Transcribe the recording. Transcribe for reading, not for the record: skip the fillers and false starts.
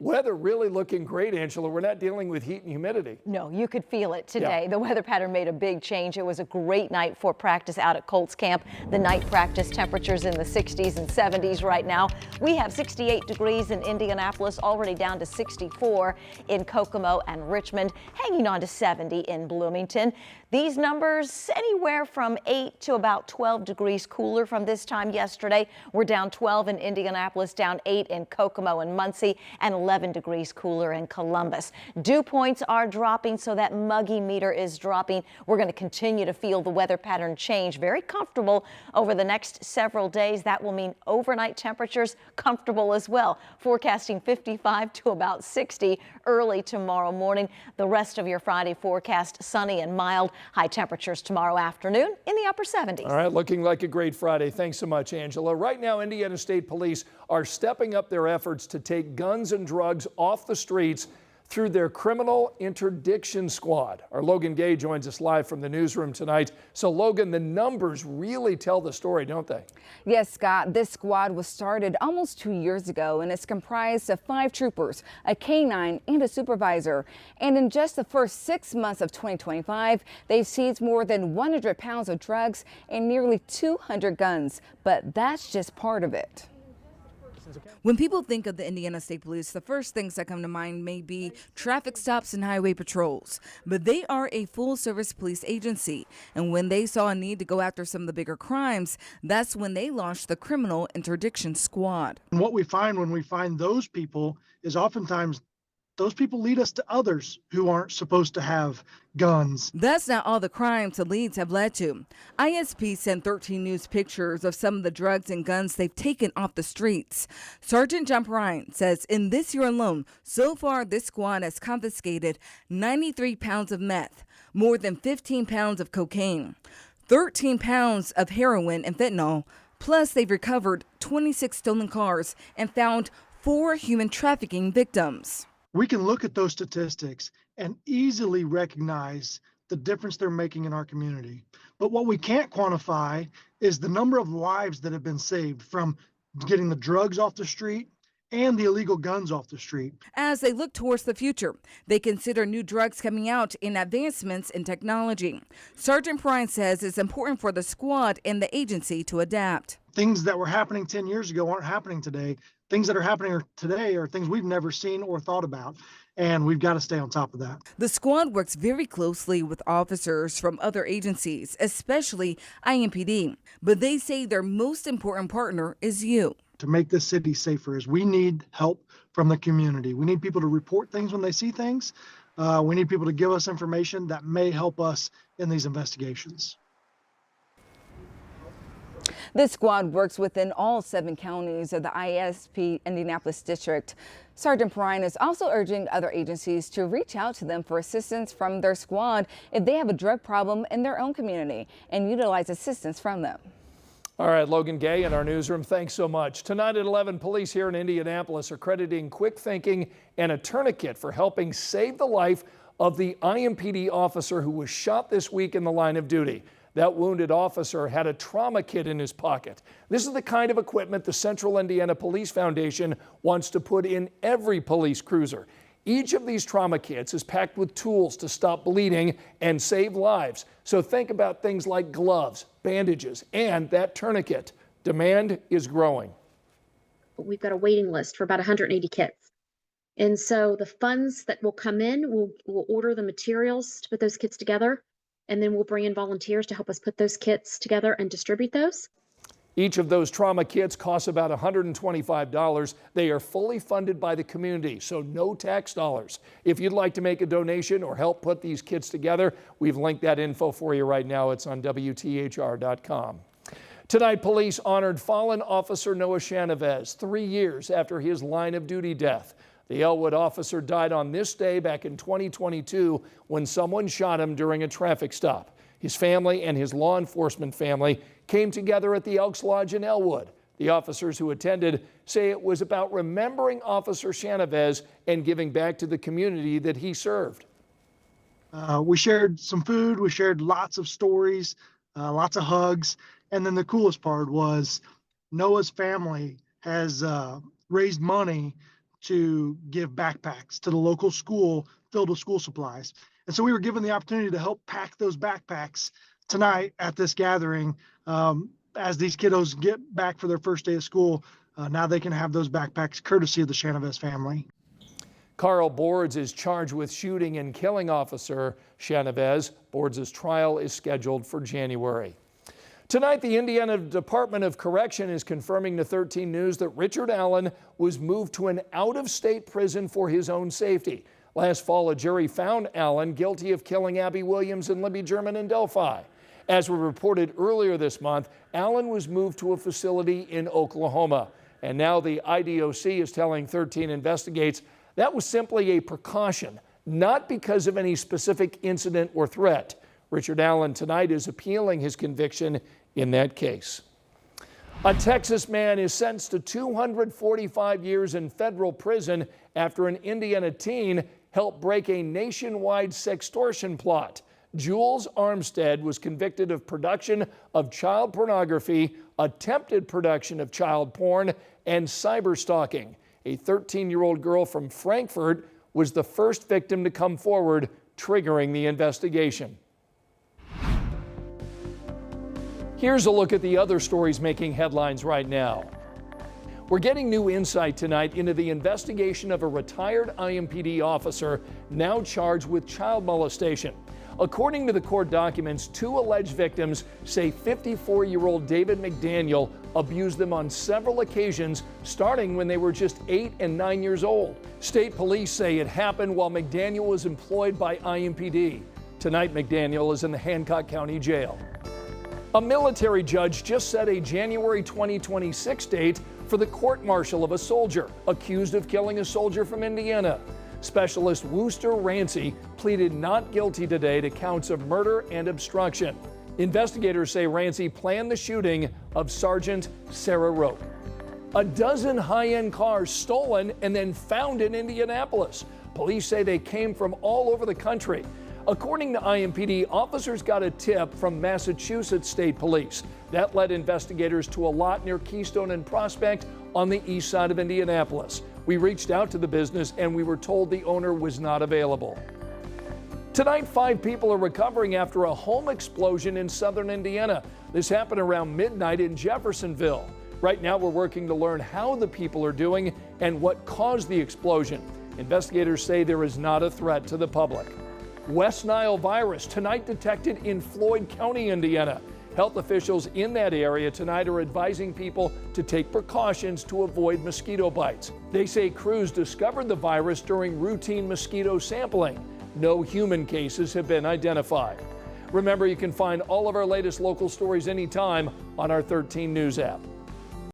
Weather really looking great, Angela. We're not dealing with heat and humidity. No, you could feel it today. Yeah. The weather pattern made a big change. It was a great night for practice out at Colts Camp. The night practice temperatures in the 60s and 70s right now. We have 68 degrees in Indianapolis, already down to 64 in Kokomo and Richmond, hanging on to 70 in Bloomington. These numbers anywhere from 8 to about 12 degrees cooler from this time yesterday. We're down 12 in Indianapolis, down 8 in Kokomo and Muncie, and 11 degrees cooler in Columbus. Dew points are dropping, so that muggy meter is dropping. We're going to continue to feel the weather pattern change. Very comfortable over the next several days. That will mean overnight temperatures comfortable as well. Forecasting 55 to about 60 early tomorrow morning. The rest of your Friday forecast sunny and mild. High temperatures tomorrow afternoon in the upper 70s. All right, looking like a great Friday. Thanks so much, Angela. Right now, Indiana State Police are stepping up their efforts to take guns and drugs off the streets through their criminal interdiction squad. Our Logan Gay joins us live from the newsroom tonight. So Logan, the numbers really tell the story, don't they? Yes, Scott, this squad was started almost 2 years ago, and it's comprised of 5 troopers, a K-9 and a supervisor. And in just the first 6 months of 2025, they've seized more than 100 pounds of drugs and nearly 200 guns. But that's just part of it. When people think of the Indiana State Police, the first things that come to mind may be traffic stops and highway patrols. But they are a full-service police agency. And when they saw a need to go after some of the bigger crimes, that's when they launched the Criminal Interdiction Squad. And what we find when we find those people is oftentimes those people lead us to others who aren't supposed to have guns. That's not all the crimes the leads have led to. ISP sent 13 news pictures of some of the drugs and guns they've taken off the streets. Sergeant John Bryan says in this year alone, so far this squad has confiscated 93 pounds of meth, more than 15 pounds of cocaine, 13 pounds of heroin and fentanyl, plus they've recovered 26 stolen cars and found 4 human trafficking victims. We can look at those statistics and easily recognize the difference they're making in our community. But what we can't quantify is the number of lives that have been saved from getting the drugs off the street and the illegal guns off the street. As they look towards the future, they consider new drugs coming out and advancements in technology. Sergeant Bryan says it's important for the squad and the agency to adapt. Things that were happening 10 years ago aren't happening today. Things that are happening today are things we've never seen or thought about, and we've got to stay on top of that. The squad works very closely with officers from other agencies, especially IMPD, but they say their most important partner is you. To make this city safer is we need help from the community. We need people to report things when they see things. We need people to give us information that may help us in these investigations. This squad works within all 7 counties of the ISP Indianapolis district. Sergeant Bryan is also urging other agencies to reach out to them for assistance from their squad if they have a drug problem in their own community and utilize assistance from them. All right, Logan Gay in our newsroom, thanks so much. Tonight at 11, police here in Indianapolis are crediting quick thinking and a tourniquet for helping save the life of the IMPD officer who was shot this week in the line of duty. That wounded officer had a trauma kit in his pocket. This is the kind of equipment the Central Indiana Police Foundation wants to put in every police cruiser. Each of these trauma kits is packed with tools to stop bleeding and save lives. So think about things like gloves, bandages, and that tourniquet. Demand is growing. We've got a waiting list for about 180 kits. And so the funds that will come in, we'll order the materials to put those kits together. And then we'll bring in volunteers to help us put those kits together and distribute those. Each of those trauma kits costs about $125. They are fully funded by the community, so no tax dollars. If you'd like to make a donation or help put these kits together, we've linked that info for you right now. It's on WTHR.com. Tonight, police honored fallen officer Noah Chanovez 3 years after his line of duty death. The Elwood officer died on this day back in 2022 when someone shot him during a traffic stop. His family and his law enforcement family came together at the Elks Lodge in Elwood. The officers who attended say it was about remembering Officer Chanovez and giving back to the community that he served. We shared some food, we shared lots of stories, lots of hugs, and then the coolest part was Noah's family has raised money to give backpacks to the local school filled with school supplies. And so we were given the opportunity to help pack those backpacks tonight at this gathering. As these kiddos get back for their first day of school, now they can have those backpacks courtesy of the Shanavez family. Carl Boards is charged with shooting and killing Officer Shanavez. Boards' trial is scheduled for January. Tonight, the Indiana Department of Correction is confirming to 13 News that Richard Allen was moved to an out-of-state prison for his own safety. Last fall, a jury found Allen guilty of killing Abby Williams and Libby German in Delphi. As we reported earlier this month, Allen was moved to a facility in Oklahoma. And now the IDOC is telling 13 Investigates that was simply a precaution, not because of any specific incident or threat. Richard Allen tonight is appealing his conviction in that case. A Texas man is sentenced to 245 years in federal prison after an Indiana teen helped break a nationwide sextortion plot. Jules Armstead was convicted of production of child pornography, attempted production of child porn, and cyberstalking. A 13-year-old girl from Frankfurt was the first victim to come forward, triggering the investigation. Here's a look at the other stories making headlines right now. We're getting new insight tonight into the investigation of a retired IMPD officer now charged with child molestation. According to the court documents, 2 alleged victims say 54-year-old David McDaniel abused them on several occasions, starting when they were just 8 and 9 years old. State police say it happened while McDaniel was employed by IMPD. Tonight, McDaniel is in the Hancock County Jail. A military judge just set a January 2026 date for the court-martial of a soldier accused of killing a soldier from Indiana. Specialist Wooster Rancy pleaded not guilty today to counts of murder and obstruction. Investigators say Rancy planned the shooting of Sergeant Sarah Roque. A dozen high-end cars stolen and then found in Indianapolis. Police say they came from all over the country. According to IMPD, officers got a tip from Massachusetts State Police. That led investigators to a lot near Keystone and Prospect on the east side of Indianapolis. We reached out to the business and we were told the owner was not available. Tonight, 5 people are recovering after a home explosion in southern Indiana. This happened around midnight in Jeffersonville. Right now, we're working to learn how the people are doing and what caused the explosion. Investigators say there is not a threat to the public. West Nile virus tonight detected in Floyd County, Indiana. Health officials in that area tonight are advising people to take precautions to avoid mosquito bites. They say crews discovered the virus during routine mosquito sampling. No human cases have been identified. Remember, you can find all of our latest local stories anytime on our 13 News app.